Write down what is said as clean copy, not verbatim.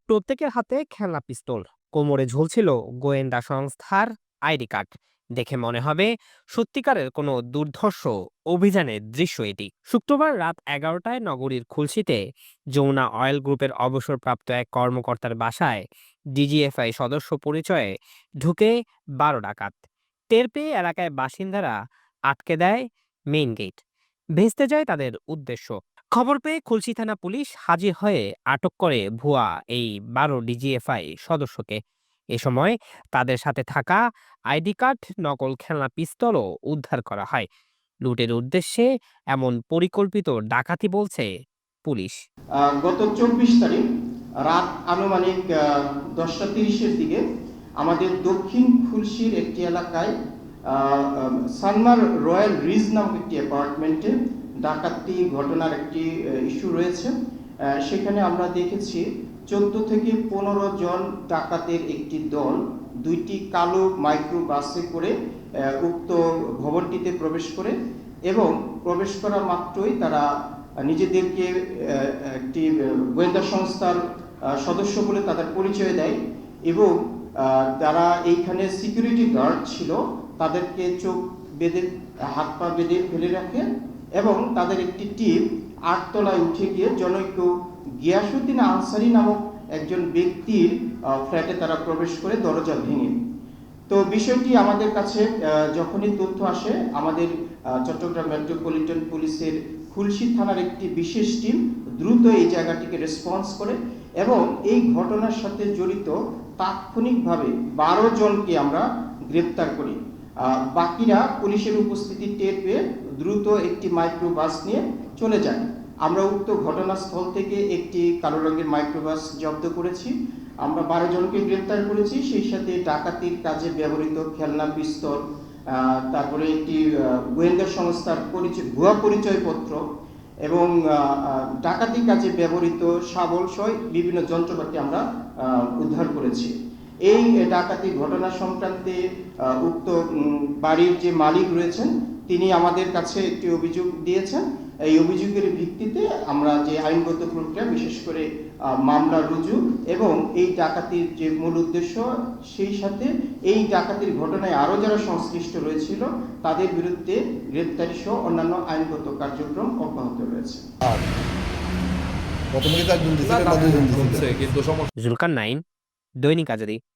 প্রত্যেকের হাতে খেলনা পিস্তল, কোমরে ঝুলছিল গোয়েন্দা সংস্থার আইডি কার্ড। দেখে মনে হবে সত্যিকারের কোনো দুর্ধর্ষ অভিযানের দৃশ্য এটি। শুক্রবার রাত 11টায় নগরীর খুলশীতে যমুনা অয়েল গ্রুপের অবসরপ্রাপ্ত এক কর্মকর্তার বাসায় ডিজিএফআই সদস্য পরিচয়ে ঢুকে 12 ডাকাত। টের পেয়ে এলাকায় বাসিন্দারা আটকে দেয় মেইন গেট। ভেস্তে যায় তাদের উদ্দেশ্য। খবর পেয়ে খুলশী থানা পুলিশ হাজির হয়ে আটক করে ভুয়া এই 12 ডিজিএফআই সদস্যকে। এ সময় তাদের সাথে থাকা আইডি কার্ড, নকল খেলনা পিস্তলও উদ্ধার করা হয়। লুটের উদ্দেশ্যে এমন পরিকল্পিত ডাকাতি বলছে পুলিশ। গত 24 তারিখ রাত আনুমানিক 10টা 30-এর দিকে আমাদের দক্ষিণ খুলশীর একটি এলাকায় সানমার রয়্যাল রিজ নামক একটি অ্যাপার্টমেন্টে ডাকাতি ঘটনার একটি ইস্যু রয়েছে। সেখানে আমরা দেখেছি 14 থেকে 15 জন ডাকাতের একটি দল 2টি কালো মাইক্রো বাসে করে উক্ত ভবনটিতে প্রবেশ করে এবং প্রবেশ করা মাত্রই তারা নিজেদেরকে একটি গোয়েন্দা সংস্থার সদস্য বলে তাদের পরিচয় দেয় এবং যারা এইখানে সিকিউরিটি গার্ড ছিল তাদেরকে চোখ বেঁধে, হাত পা বেঁধে ফেলে রাখে এবং তাদের একটি টিম 8তলায় উঠে গিয়ে জনৈক গিয়াসউদ্দিন আনসারী নামক একজন ব্যক্তির ফ্ল্যাটে তারা প্রবেশ করে দরজা ভেঙে। তো বিষয়টি আমাদের কাছে যখনই তথ্য আসে, আমাদের চট্টগ্রাম মেট্রোপলিটন পুলিশের খুলশী থানার একটি বিশেষ টিম দ্রুত এই জায়গাটিকে রেসপন্স করে এবং এই ঘটনার সাথে জড়িত তাৎক্ষণিকভাবে 12 জনকে আমরা গ্রেপ্তার করি। বাকিরা পুলিশের উপস্থিতি টের পেয়ে দ্রুত একটি মাইক্রো বাস নিয়ে চলে যায়। আমরা উক্ত ঘটনাস্থল থেকে একটি কালো রঙের মাইক্রোবাস জব্দ করেছি। আমরা 12 জনকে গ্রেপ্তার করেছি, সেই সাথে ডাকাতির কাজে ব্যবহৃত খেলনা পিস্তল, তারপরে একটি গোয়েন্দা সংস্থার ভুয়া পরিচয়পত্র এবং ডাকাতি কাজে ব্যবহৃত শাবল সহ বিভিন্ন যন্ত্রপাতি আমরা উদ্ধার করেছি। এই ডাকাতি ঘটনা সংক্রান্তে উক্ত বাড়ির যে মালিক রয়েছেন তিনি আমাদের কাছে একটি অভিযোগ দিয়েছেন। এই অভিযোগের ভিত্তিতে আমরা যে আইনগত প্রক্রিয়া, বিশেষ করে মামলা রুজু এবং এই ডাকাতির যে মূল উদ্দেশ্য, সেই সাথে এই ডাকাতির ঘটনায় আরও যারা সংশ্লিষ্ট রয়েছিল তাদের বিরুদ্ধে গ্রেপ্তারি সহ অন্যান্য আইনগত কার্যক্রম অব্যাহত রয়েছে। জুলকার নাইন, দৈনিক আজাদী।